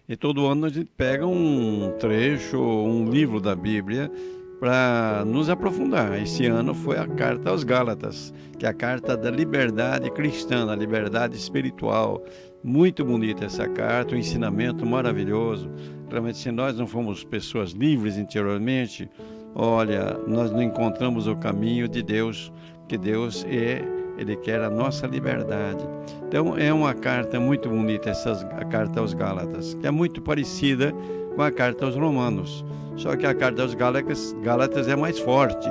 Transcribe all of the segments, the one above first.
E todo ano a gente pega um trecho, um livro da Bíblia para nos aprofundar. Esse ano foi a carta aos Gálatas, que é a carta da liberdade cristã, da liberdade espiritual. Muito bonita essa carta, um ensinamento maravilhoso. Realmente, se nós não fomos pessoas livres interiormente, olha, nós não encontramos o caminho de Deus, que Deus Ele quer a nossa liberdade. Então, é uma carta muito bonita, a carta aos Gálatas, que é muito parecida com a carta aos Romanos. Só que a carta aos Gálatas é mais forte,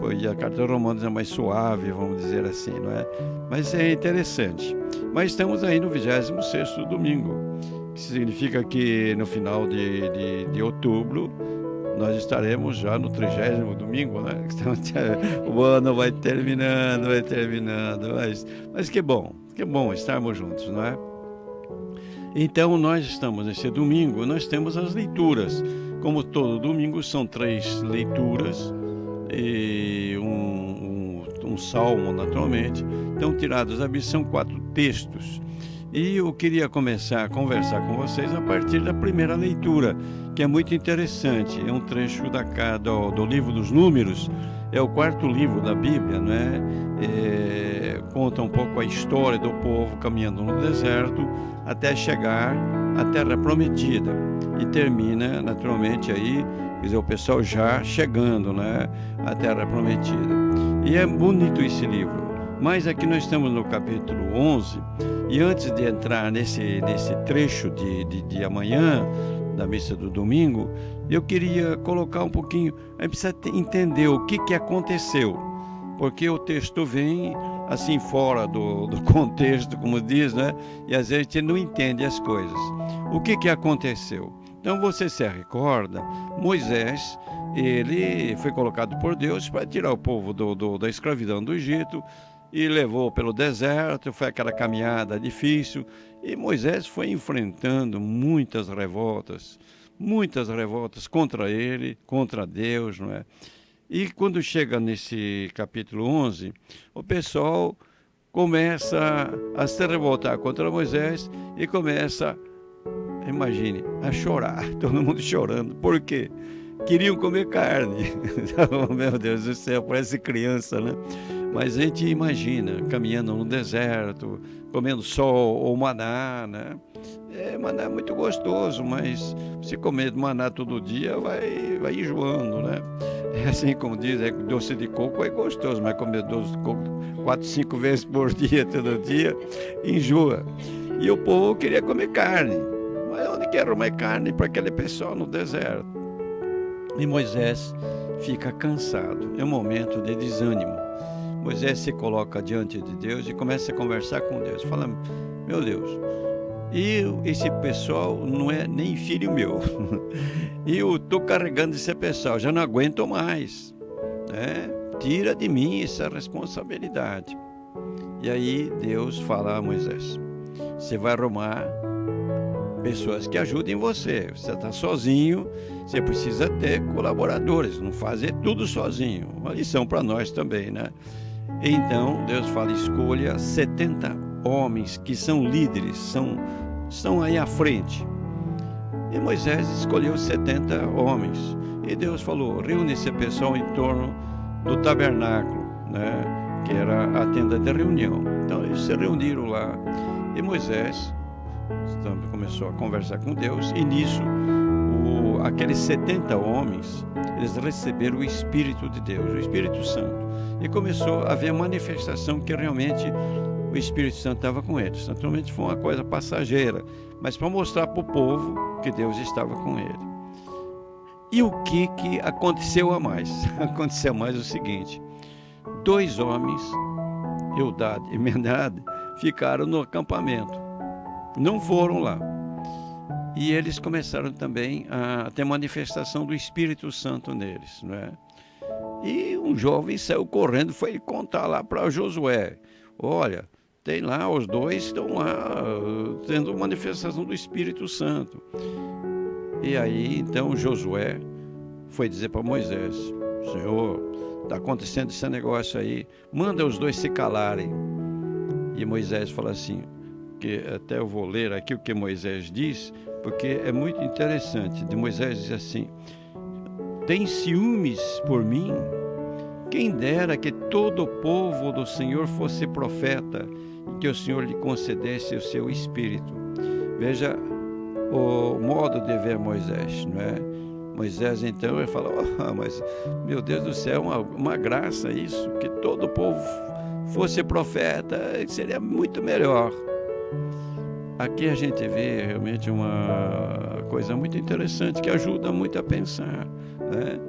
pois a carta aos Romanos é mais suave, vamos dizer assim, não é? Mas é interessante. Mas estamos aí no 26º domingo, que significa que no final de outubro nós estaremos já no 30º domingo, né? O ano vai terminando, mas que bom estarmos juntos, não é? Então nós estamos nesse domingo, nós temos as leituras. Como todo domingo são 3 leituras e um salmo, naturalmente. Então, tirados da Bíblia, são 4 textos. E eu queria começar a conversar com vocês a partir da primeira leitura, que é muito interessante. É um trecho do livro dos Números, é o 4º livro da Bíblia, não é? Conta um pouco a história do povo caminhando no deserto até chegar à Terra Prometida. E termina, naturalmente, aí, quer dizer, o pessoal já chegando, né, à Terra Prometida. E é bonito esse livro. Mas aqui nós estamos no capítulo 11, e antes de entrar nesse trecho de amanhã, da missa do domingo, eu queria colocar um pouquinho, a gente precisa entender o que aconteceu, porque o texto vem assim fora do contexto, como diz, né? E às vezes a gente não entende as coisas. O que aconteceu? Então você se recorda, Moisés, ele foi colocado por Deus para tirar o povo da escravidão do Egito, e levou pelo deserto, foi aquela caminhada difícil, e Moisés foi enfrentando muitas revoltas contra ele, contra Deus, não é? E quando chega nesse capítulo 11, o pessoal começa a se revoltar contra Moisés e começa, imagine, a chorar, todo mundo chorando. Por quê? Queriam comer carne. Oh, meu Deus do céu, parece criança, né? Mas a gente imagina, caminhando no deserto, comendo sol ou maná, né? Maná é muito gostoso, mas se comer maná todo dia, vai enjoando, né? É assim como diz, doce de coco é gostoso, mas comer doce de coco 4, 5 vezes por dia, todo dia, enjoa. E o povo queria comer carne. Mas onde quer comer carne para aquele pessoal no deserto? E Moisés fica cansado, é um momento de desânimo. Moisés se coloca diante de Deus e começa a conversar com Deus. Fala, meu Deus, esse pessoal não é nem filho meu. E eu estou carregando esse pessoal, já não aguento mais. Né? Tira de mim essa responsabilidade. E aí Deus fala a Moisés, você vai arrumar pessoas que ajudem você. Você está sozinho, você precisa ter colaboradores, não fazer tudo sozinho. Uma lição para nós também, né? Então Deus fala, escolha 70 homens que são líderes, estão aí à frente. E Moisés escolheu 70 homens. E Deus falou, reúne esse pessoal em torno do tabernáculo, né? Que era a tenda de reunião. Então eles se reuniram lá. E Moisés começou a conversar com Deus. E nisso, aqueles 70 homens, eles receberam o Espírito de Deus, o Espírito Santo. E começou a haver a manifestação que realmente o Espírito Santo estava com eles. Naturalmente foi uma coisa passageira, mas para mostrar para o povo que Deus estava com ele. E o que aconteceu a mais? Aconteceu a mais o seguinte, 2 homens, Eldad e Medad, ficaram no acampamento, não foram lá. E eles começaram também a ter manifestação do Espírito Santo neles, não é? E um jovem saiu correndo, foi contar lá para Josué, olha, tem lá, os 2 estão lá, tendo manifestação do Espírito Santo. E aí, então, Josué foi dizer para Moisés, Senhor, está acontecendo esse negócio aí, manda os 2 se calarem. E Moisés fala assim, que até eu vou ler aqui o que Moisés diz, porque é muito interessante. De Moisés diz assim: tem ciúmes por mim? Quem dera que todo o povo do Senhor fosse profeta e que o Senhor lhe concedesse o seu espírito. Veja o modo de ver Moisés, não é? Moisés, então, ele fala: mas, meu Deus do céu, uma graça isso, que todo o povo fosse profeta, seria muito melhor. Aqui a gente vê realmente uma coisa muito interessante, que ajuda muito a pensar, né?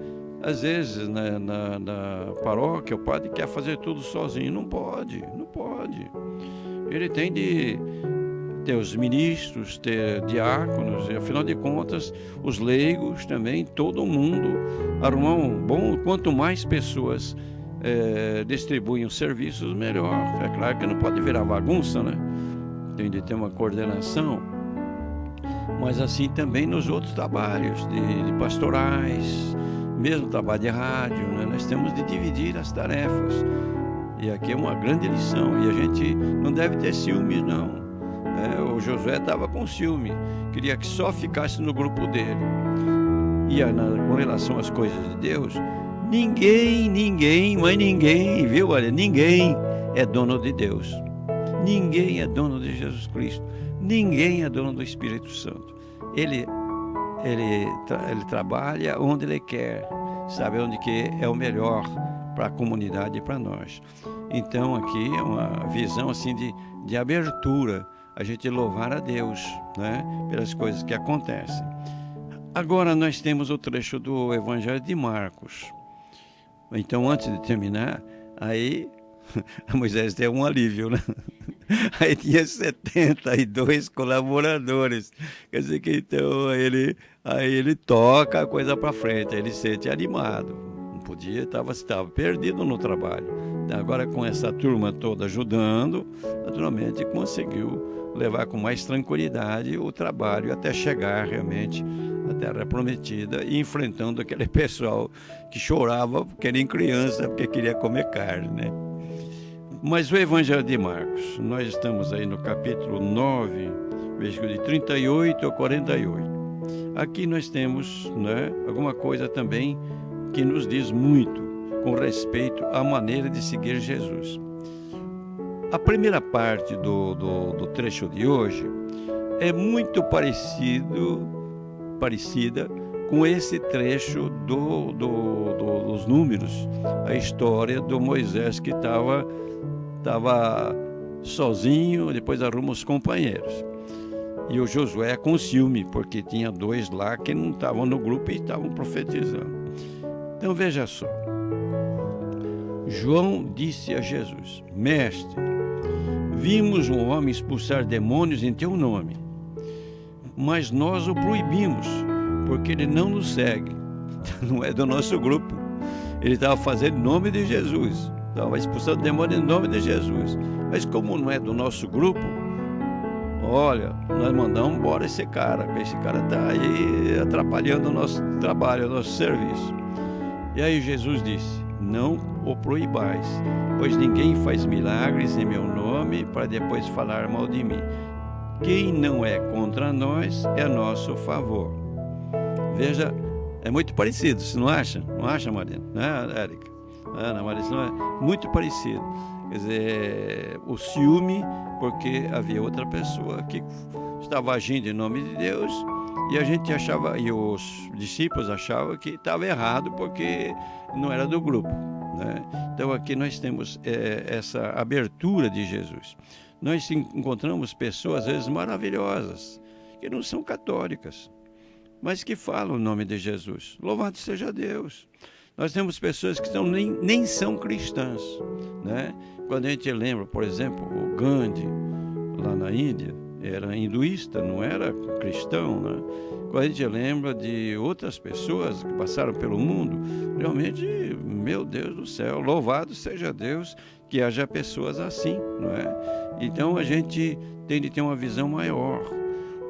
Às vezes, né, na paróquia, o padre quer fazer tudo sozinho. Não pode. Ele tem de ter os ministros, ter diáconos, e afinal de contas, os leigos também, todo mundo arrumar um bom. Quanto mais pessoas distribuem os serviços, melhor. É claro que não pode virar bagunça, né? Tem de ter uma coordenação, mas assim também nos outros trabalhos de pastorais, mesmo trabalho de rádio, né? Nós temos de dividir as tarefas. E aqui é uma grande lição, e a gente não deve ter ciúmes, não. O Josué estava com ciúme, queria que só ficasse no grupo dele. E com relação às coisas de Deus, ninguém, viu? Olha, ninguém é dono de Deus. Ninguém é dono de Jesus Cristo. Ninguém é dono do Espírito Santo. Ele trabalha onde ele quer, sabe onde que é o melhor para a comunidade e para nós. Então aqui é uma visão assim de abertura, a gente louvar a Deus, né, pelas coisas que acontecem. Agora nós temos o trecho do Evangelho de Marcos. Então, antes de terminar, aí Moisés deu um alívio, né? Aí tinha 72 colaboradores. Quer dizer que então aí ele toca a coisa para frente, aí ele se sente animado. Não podia, estava perdido no trabalho. Então, agora com essa turma toda ajudando, naturalmente conseguiu levar com mais tranquilidade o trabalho até chegar realmente à Terra Prometida e enfrentando aquele pessoal que chorava porque era criança, porque queria comer carne, né? Mas o Evangelho de Marcos, nós estamos aí no capítulo 9, versículo de 38 a 48. Aqui nós temos, né, alguma coisa também que nos diz muito com respeito à maneira de seguir Jesus. A primeira parte do trecho de hoje é muito parecida com esse trecho dos Números, a história do Moisés que estava sozinho, depois arruma os companheiros. E o Josué com ciúme, porque tinha dois lá que não estavam no grupo e estavam profetizando. Então veja só. João disse a Jesus: Mestre, vimos um homem expulsar demônios em teu nome, mas nós o proibimos, porque ele não nos segue. Não é do nosso grupo. Ele estava fazendo em nome de Jesus. Estava expulsando demônio em nome de Jesus. Mas como não é do nosso grupo, olha, nós mandamos embora esse cara, porque esse cara está aí atrapalhando o nosso trabalho, o nosso serviço. E aí Jesus disse: não o proibais, pois ninguém faz milagres em meu nome para depois falar mal de mim. Quem não é contra nós é a nosso favor. Veja, é muito parecido, você não acha? Não acha, Marina? Né, Érica? Ana Maria, não é muito parecido. Quer dizer, o ciúme, porque havia outra pessoa que estava agindo em nome de Deus e a gente achava, e os discípulos achavam que estava errado porque não era do grupo, né? Então aqui nós temos essa abertura de Jesus. Nós encontramos pessoas, às vezes, maravilhosas, que não são católicas, mas que falam o nome de Jesus. Louvado seja Deus! Nós temos pessoas que nem são cristãs, né? Quando a gente lembra, por exemplo, o Gandhi, lá na Índia, era hinduísta, não era cristão, né? Quando a gente lembra de outras pessoas que passaram pelo mundo, realmente, meu Deus do céu, louvado seja Deus que haja pessoas assim, não é? Então a gente tem de ter uma visão maior.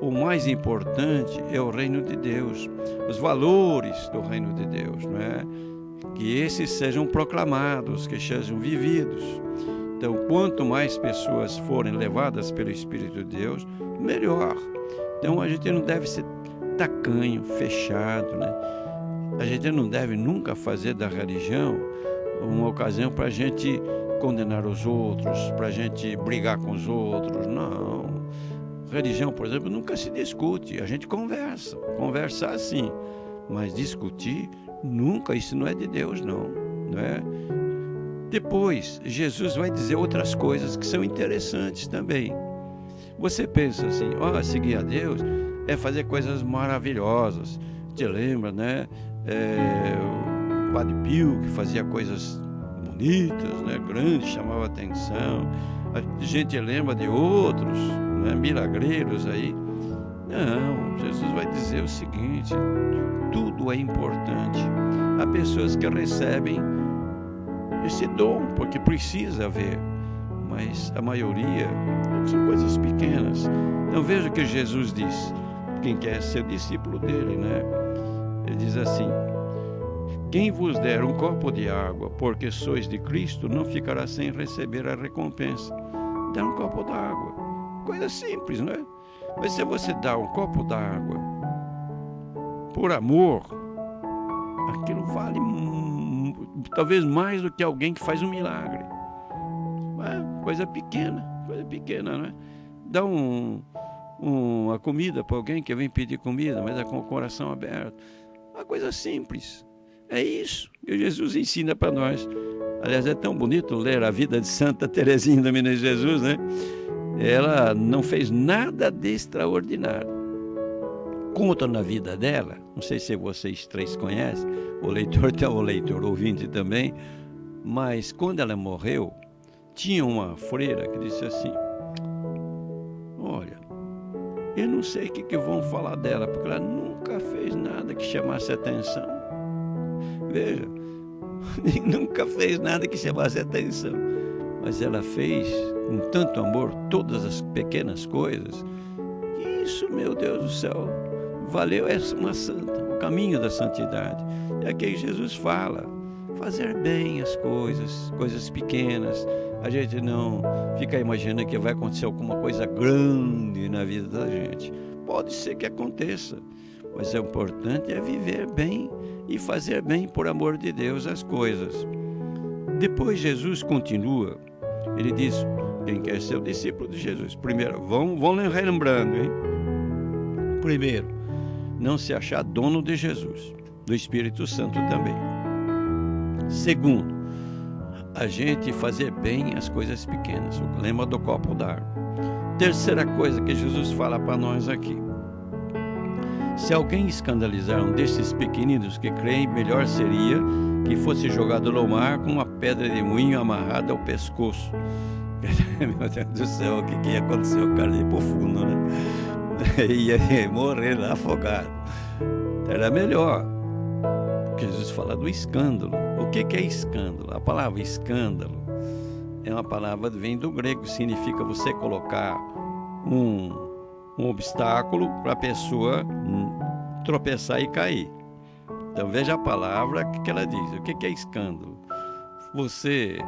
O mais importante é o reino de Deus, os valores do reino de Deus, não é? Que esses sejam proclamados, que sejam vividos. Então, quanto mais pessoas forem levadas pelo Espírito de Deus, melhor. Então a gente não deve ser tacanho, fechado, né? A gente não deve nunca fazer da religião uma ocasião para a gente condenar os outros, para a gente brigar com os outros. Não. Religião, por exemplo, nunca se discute. A gente conversa assim, mas discutir nunca. Isso não é de Deus, não é? Depois, Jesus vai dizer outras coisas que são interessantes também. Você pensa assim, seguir a Deus é fazer coisas maravilhosas. Te lembra, né? O Padre Pio, que fazia coisas bonitas, né? Grandes, chamava atenção. A gente lembra de outros, né? Milagreiros aí. Não, Jesus vai dizer o seguinte: tudo é importante. Há pessoas que recebem esse dom porque precisa ver, mas a maioria são coisas pequenas. Então veja o que Jesus diz, quem quer ser discípulo dele, né? Ele diz assim: quem vos der um copo de água porque sois de Cristo, não ficará sem receber a recompensa. Dá um copo d'água, coisa simples, não é? Mas se você dá um copo d'água por amor, aquilo vale talvez mais do que alguém que faz um milagre. Coisa pequena, não é? Dá uma comida para alguém que vem pedir comida, mas é com o coração aberto. Uma coisa simples. É isso que Jesus ensina para nós. Aliás, é tão bonito ler a vida de Santa Teresinha do Menino Jesus, né? Ela não fez nada de extraordinário. Conta na vida dela, não sei se vocês três conhecem, o leitor ouvinte também, mas quando ela morreu, tinha uma freira que disse assim: olha, eu não sei o que vão falar dela, porque ela nunca fez nada que chamasse atenção. Veja, nunca fez nada que chamasse atenção, mas ela fez com tanto amor todas as pequenas coisas. Isso, meu Deus do céu, valeu essa uma santa, o caminho da santidade. É aqui que Jesus fala: fazer bem as coisas pequenas. A gente não fica imaginando que vai acontecer alguma coisa grande na vida da gente. Pode ser que aconteça, mas o importante é viver bem e fazer bem por amor de Deus as coisas. Depois Jesus continua, ele diz: quem quer ser o discípulo de Jesus, primeiro, vão relembrando, hein? Primeiro, não se achar dono de Jesus, do Espírito Santo também. Segundo, a gente fazer bem as coisas pequenas, o lema do copo d'água. Terceira coisa que Jesus fala para nós aqui: se alguém escandalizar um desses pequeninos que creem, melhor seria que fosse jogado no mar com uma pedra de moinho amarrada ao pescoço. Meu Deus do céu, o que ia acontecer? O cara ia pro fundo, né? Ia morrer lá afogado. Era melhor. Porque Jesus fala do escândalo. O que é escândalo? A palavra escândalo é uma palavra que vem do grego, significa você colocar um obstáculo para a pessoa tropeçar e cair. Então veja a palavra que ela diz. O que é escândalo? Você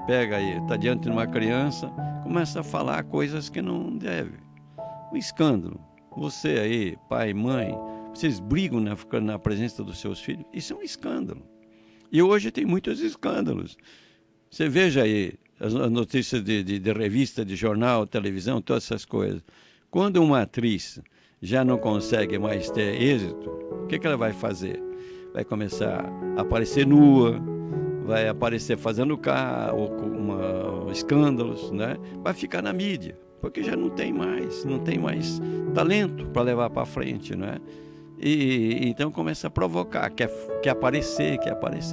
pega aí, está diante de uma criança, começa a falar coisas que não deve. O escândalo. Você aí, pai, mãe, vocês brigam na presença dos seus filhos. Isso é um escândalo. E hoje tem muitos escândalos. Você veja aí as notícias de revista, de jornal, televisão, todas essas coisas. Quando uma atriz já não consegue mais ter êxito, o que ela vai fazer? Vai começar a aparecer nua, vai aparecer fazendo escândalos, né? Vai ficar na mídia, porque já não tem mais talento para levar para frente, né? E então começa a provocar, quer aparecer.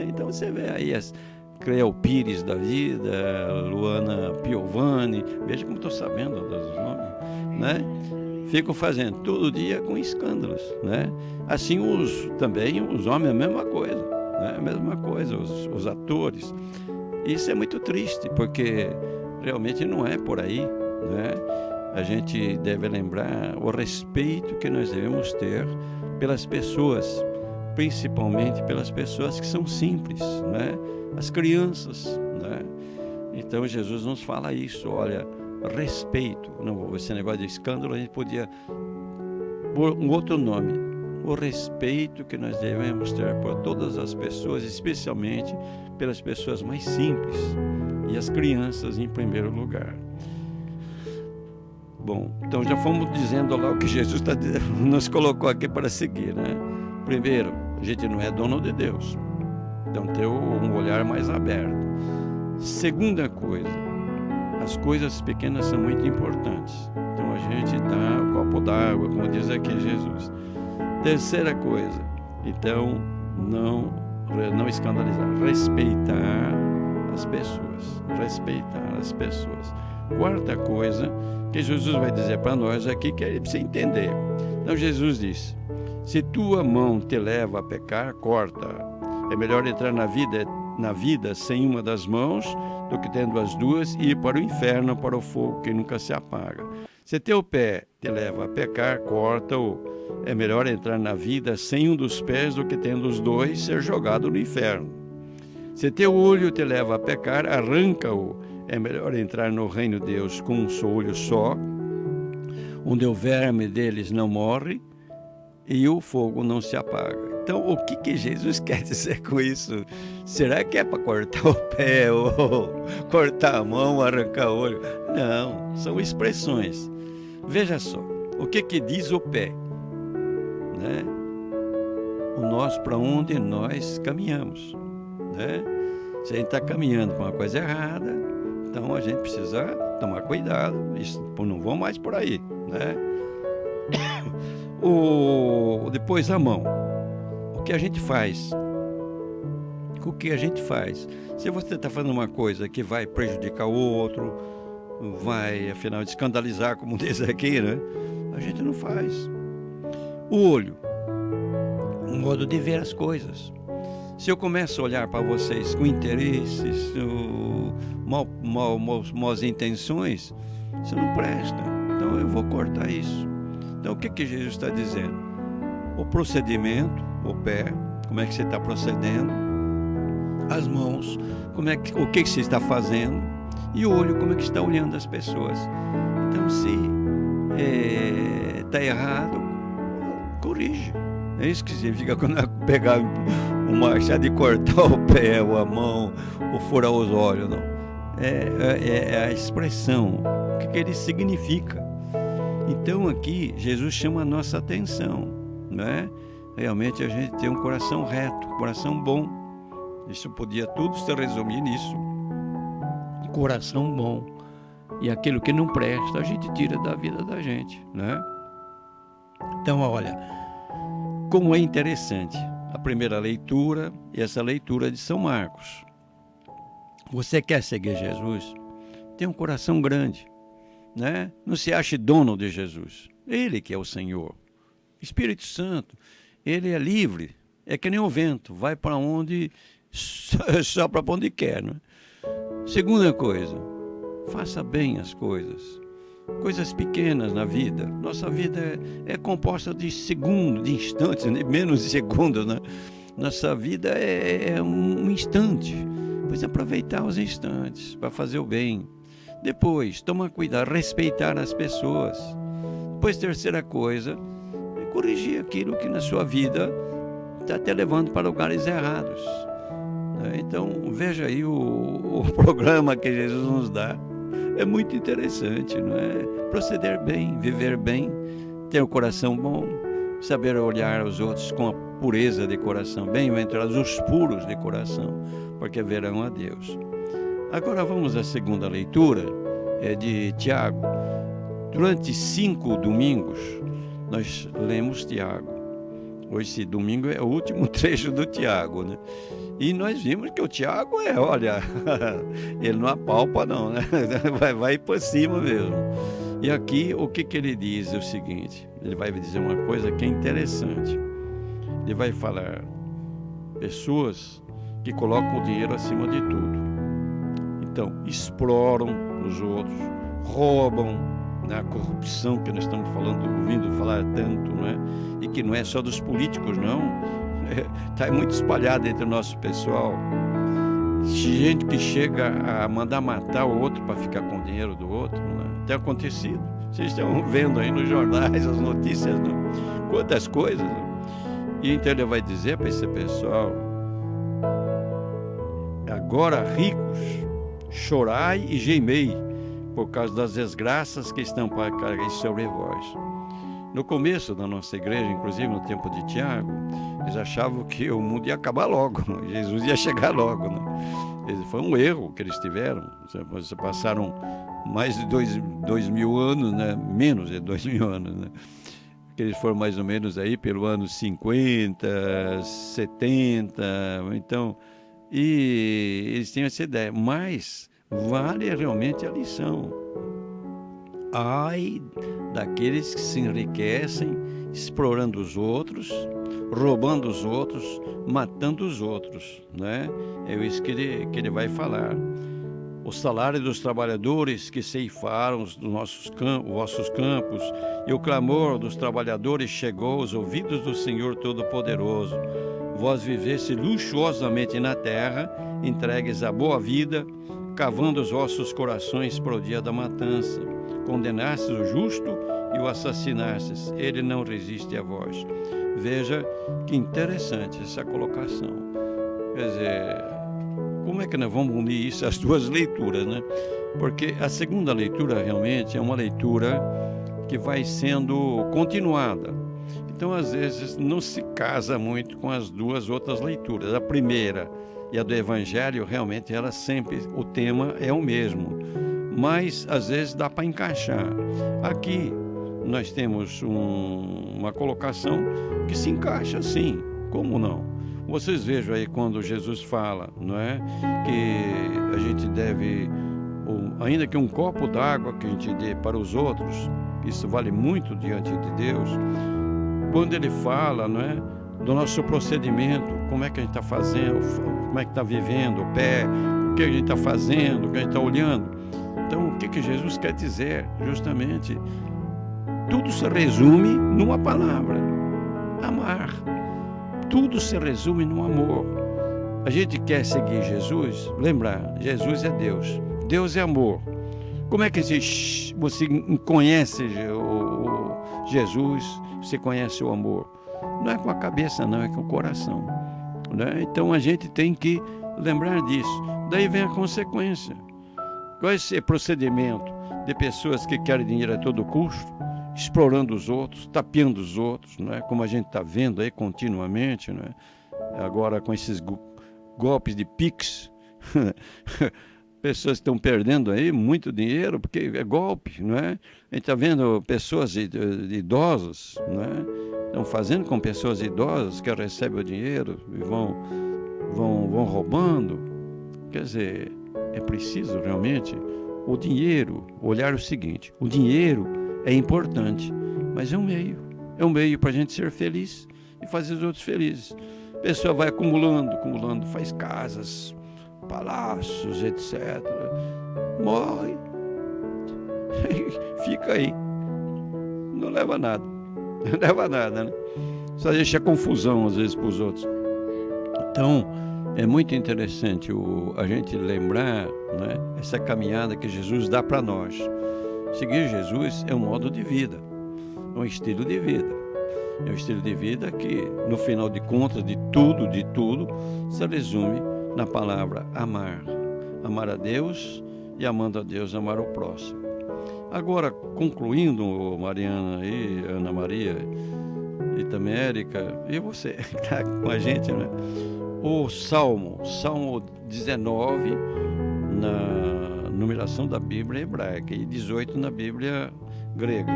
Então você vê aí as Cleo Pires da vida, Luana Piovani, veja como estou sabendo dos nomes, né? Ficam fazendo todo dia com escândalos, né? Assim também os homens, a mesma coisa, né? A mesma coisa, os atores. Isso é muito triste, porque realmente não é por aí, né? A gente deve lembrar o respeito que nós devemos ter pelas pessoas, principalmente pelas pessoas que são simples, né? As crianças, né? Então Jesus nos fala isso, olha, respeito. Não, esse negócio de escândalo a gente podia por um outro nome, o respeito que nós devemos ter por todas as pessoas, especialmente pelas pessoas mais simples e as crianças em primeiro lugar. Bom, então já fomos dizendo lá o que Jesus nos colocou aqui para seguir, né? Primeiro, a gente não é dono de Deus, então ter um olhar mais aberto. Segunda coisa, as coisas pequenas são muito importantes, então a gente dá o copo d'água, como diz aqui Jesus. Terceira coisa, então não escandalizar, respeitar as pessoas. Quarta coisa que Jesus vai dizer para nós aqui, que é para você entender. Então Jesus disse: se tua mão te leva a pecar, corta. É melhor entrar na vida sem uma das mãos do que tendo as duas e ir para o inferno, para o fogo que nunca se apaga. Se teu pé te leva a pecar, corta-o. É melhor entrar na vida sem um dos pés do que tendo os dois ser jogado no inferno. Se teu olho te leva a pecar, arranca-o. É melhor entrar no reino de Deus com um olho só, onde o verme deles não morre e o fogo não se apaga. Então, o que Jesus quer dizer com isso? Será que é para cortar o pé, ou cortar a mão, arrancar o olho? Não, são expressões. Veja só, o que diz o pé? Né? Para onde nós caminhamos, né? Se a gente está caminhando para uma coisa errada, então a gente precisa tomar cuidado, isso, não vão mais por aí, né? Depois a mão, o que a gente faz? Se você está fazendo uma coisa que vai prejudicar o outro, vai, afinal, escandalizar, como diz aqui, né? A gente não faz. O olho, um modo de ver as coisas. Se eu começo a olhar para vocês com interesses, más intenções, isso não presta. Então eu vou cortar isso. Então o que Jesus está dizendo? O procedimento, o pé, como é que você está procedendo? As mãos, o que você está fazendo? E o olho, como é que está olhando as pessoas? Então, se está errado, corrige. É isso que significa quando pegar um machado e cortar o pé, ou a mão, ou furar os olhos, não. É a expressão, o que ele significa. Então aqui Jesus chama a nossa atenção, né? Realmente a gente tem um coração reto, um coração bom. Isso podia tudo se resumir nisso. Coração bom. E aquilo que não presta a gente tira da vida da gente, né? Então olha, como é interessante a primeira leitura e essa leitura de São Marcos. Você quer seguir Jesus? Tem um coração grande, né? Não se ache dono de Jesus. Ele que é o Senhor. Espírito Santo, ele é livre. É que nem o vento, vai para onde, só para onde quer, né? Segunda coisa, faça bem as coisas. Coisas pequenas na vida. Nossa vida é composta de segundos, de instantes, menos de segundos, né? Nossa vida é um instante. Pois aproveitar os instantes para fazer o bem. Depois, tomar cuidado, respeitar as pessoas. Depois, terceira coisa, é corrigir aquilo que na sua vida está te levando para lugares errados. Então, veja aí o programa que Jesus nos dá. É muito interessante, não é? Proceder bem, viver bem, ter o coração bom, saber olhar os outros com a pureza de coração, bem-aventurados os puros de coração, porque verão a Deus. Agora vamos à segunda leitura, é de Tiago. Durante 5 domingos, nós lemos Tiago. Hoje, esse domingo, é o último trecho do Tiago, né? E nós vimos que o Tiago olha, ele não apalpa não, né? Vai por cima mesmo. E aqui, o que ele diz é o seguinte, ele vai dizer uma coisa que é interessante. Ele vai falar, pessoas que colocam o dinheiro acima de tudo. Então, exploram os outros, roubam, né? A corrupção que nós estamos ouvindo falar tanto, não é? E que não é só dos políticos, não. Está muito espalhado entre o nosso pessoal. Gente que chega a mandar matar o outro para ficar com o dinheiro do outro, não é? Tem acontecido. Vocês estão vendo aí nos jornais as notícias, não? Quantas coisas, não? E então ele vai dizer para esse pessoal: agora, ricos, chorai e gemei por causa das desgraças que estão para cair sobre vós. No começo da nossa igreja, inclusive no tempo de Tiago, eles achavam que o mundo ia acabar logo, Jesus ia chegar logo, né? Foi um erro que eles tiveram. Eles passaram mais de 2.000 anos, né? Menos de 2.000 anos, né? Que eles foram mais ou menos aí pelo ano 50, 70, então, e eles têm essa ideia, mas vale realmente a lição. Ai daqueles que se enriquecem explorando os outros, roubando os outros, matando os outros, né? É isso que ele vai falar. O salário dos trabalhadores que ceifaram os vossos campos, e o clamor dos trabalhadores chegou aos ouvidos do Senhor Todo-Poderoso. Vós viveste luxuosamente na terra, entregues à boa vida, cavando os vossos corações para o dia da matança. Condenastes o justo e o assassinastes, ele não resiste a vós. Veja que interessante essa colocação. Quer dizer, como é que nós vamos unir isso, as duas leituras, né? Porque a segunda leitura realmente é uma leitura que vai sendo continuada. Então, às vezes, não se casa muito com as duas outras leituras. A primeira e a do Evangelho, realmente, ela sempre, o tema é o mesmo. Mas, às vezes, dá para encaixar. Aqui, nós temos uma colocação que se encaixa sim, como não? Vocês vejam aí quando Jesus fala, não é? Que a gente deve, ainda que um copo d'água que a gente dê para os outros, isso vale muito diante de Deus. Quando ele fala, não é? Do nosso procedimento, como é que a gente está fazendo, como é que está vivendo, o pé, o que a gente está fazendo, o que a gente está olhando. Então, o que Jesus quer dizer? Justamente, tudo se resume numa palavra: amar. Tudo se resume no amor. A gente quer seguir Jesus, lembrar, Jesus é Deus, Deus é amor. Como é que você conhece o Jesus, você conhece o amor? Não é com a cabeça não, é com o coração, né? Então a gente tem que lembrar disso. Daí vem a consequência. Qual é esse procedimento de pessoas que querem dinheiro a todo custo, explorando os outros, tapeando os outros, não é? Como a gente está vendo aí continuamente, não é? Agora com esses golpes de Pix, pessoas estão perdendo aí muito dinheiro porque é golpe, não é? A gente está vendo pessoas idosas, não é? Estão fazendo com pessoas idosas que recebem o dinheiro e vão roubando. Quer dizer, é preciso realmente o dinheiro, olhar o seguinte: o dinheiro é importante, mas é um meio para a gente ser feliz e fazer os outros felizes. A pessoa vai acumulando, faz casas, palácios, etc. Morre, fica aí, não leva nada, né? Só deixa confusão às vezes para os outros. Então, é muito interessante a gente lembrar, né, essa caminhada que Jesus dá para nós. Seguir Jesus é um modo de vida, é um estilo de vida. É um estilo de vida que, no final de contas, de tudo, se resume na palavra amar. Amar a Deus e, amando a Deus, amar o próximo. Agora, concluindo, Mariana e Ana Maria, e também Érica, e você que está com a gente, né? O Salmo 19, na numeração da Bíblia hebraica, e 18 na Bíblia grega.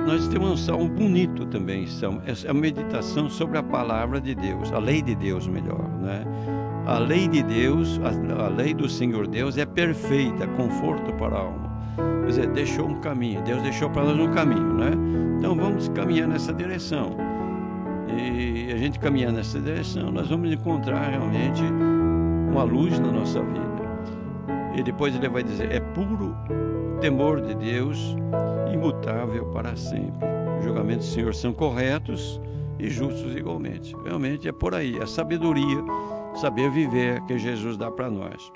Nós temos um salmo bonito também, é a meditação sobre a palavra de Deus, a lei de Deus, melhor, né? A lei de Deus, a lei do Senhor Deus é perfeita, conforto para a alma. Quer dizer, deixou um caminho, Deus deixou para nós um caminho, né? Então vamos caminhar nessa direção. E a gente caminhar nessa direção, nós vamos encontrar realmente uma luz na nossa vida. E depois ele vai dizer: é puro temor de Deus, imutável para sempre. Os julgamentos do Senhor são corretos e justos igualmente. Realmente é por aí, a sabedoria, saber viver que Jesus dá para nós.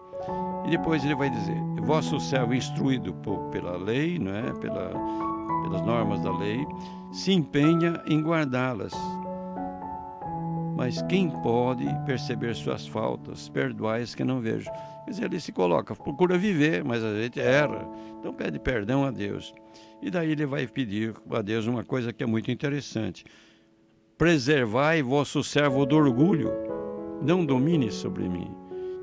E depois ele vai dizer: vosso servo instruído pela lei, não é? Pelas normas da lei, se empenha em guardá-las. Mas quem pode perceber suas faltas? Perdoai-as que não vejo. Quer dizer, ele se coloca, procura viver, mas a gente erra. Então pede perdão a Deus. E daí ele vai pedir a Deus uma coisa que é muito interessante: preservai vosso servo do orgulho, não domine sobre mim.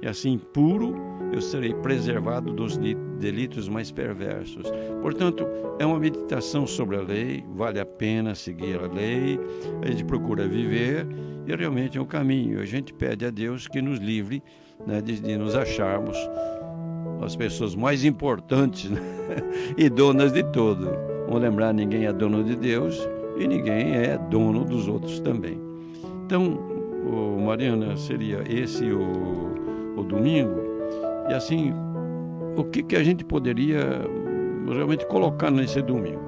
E assim, puro, eu serei preservado dos delitos mais perversos. Portanto, é uma meditação sobre a lei, vale a pena seguir a lei, a gente procura viver, e realmente é um caminho. A gente pede a Deus que nos livre, né, de nos acharmos as pessoas mais importantes, né, e donas de tudo. Vamos lembrar, ninguém é dono de Deus e ninguém é dono dos outros também. Então, Mariana, seria esse o domingo. E assim, o que a gente poderia realmente colocar nesse domingo?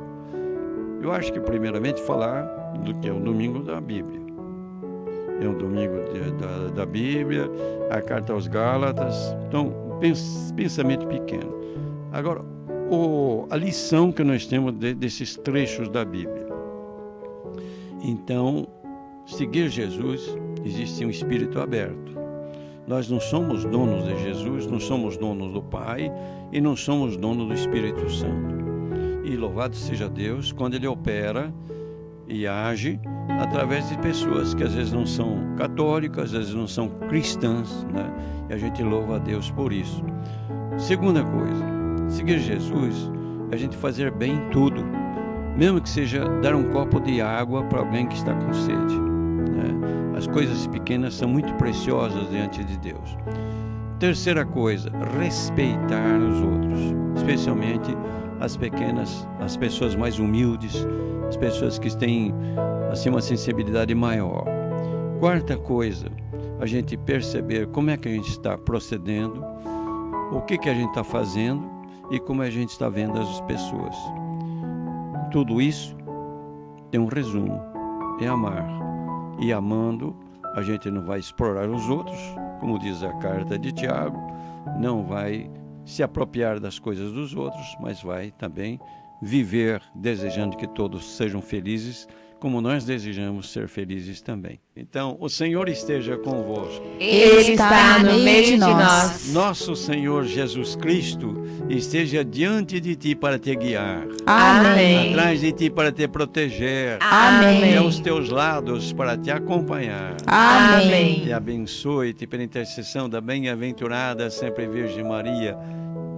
Eu acho que primeiramente falar do que é o domingo da Bíblia. É um domingo da Bíblia, a carta aos Gálatas. Então, pensamento pequeno. Agora, a lição que nós temos desses trechos da Bíblia. Então, seguir Jesus, existe um espírito aberto. Nós não somos donos de Jesus, não somos donos do Pai e não somos donos do Espírito Santo. E louvado seja Deus quando Ele opera e age através de pessoas que às vezes não são católicas, às vezes não são cristãs, né? E a gente louva a Deus por isso. Segunda coisa, seguir Jesus é a gente fazer bem em tudo, mesmo que seja dar um copo de água para alguém que está com sede, né? As coisas pequenas são muito preciosas diante de Deus. Terceira coisa, respeitar os outros, especialmente as pequenas, as pessoas mais humildes, as pessoas que têm assim uma sensibilidade maior. Quarta coisa, a gente perceber como é que a gente está procedendo, o que a gente está fazendo e como a gente está vendo as pessoas. Tudo isso tem um resumo, é amar. E amando, a gente não vai explorar os outros, como diz a carta de Tiago, não vai se apropriar das coisas dos outros, mas vai também viver desejando que todos sejam felizes, como nós desejamos ser felizes também. Então, o Senhor esteja convosco. Ele está no meio de nós. Nosso Senhor Jesus Cristo esteja diante de ti para te guiar. Amém. Atrás de ti para te proteger. Amém. E aos teus lados para te acompanhar. Amém. Te abençoe-te pela intercessão da bem-aventurada sempre Virgem Maria,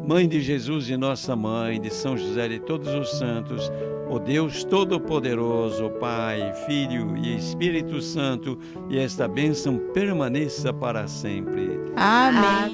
Mãe de Jesus e nossa Mãe, de São José e de todos os santos, o Deus Todo-Poderoso, Pai, Filho e Espírito Santo, e esta bênção permaneça para sempre. Amém.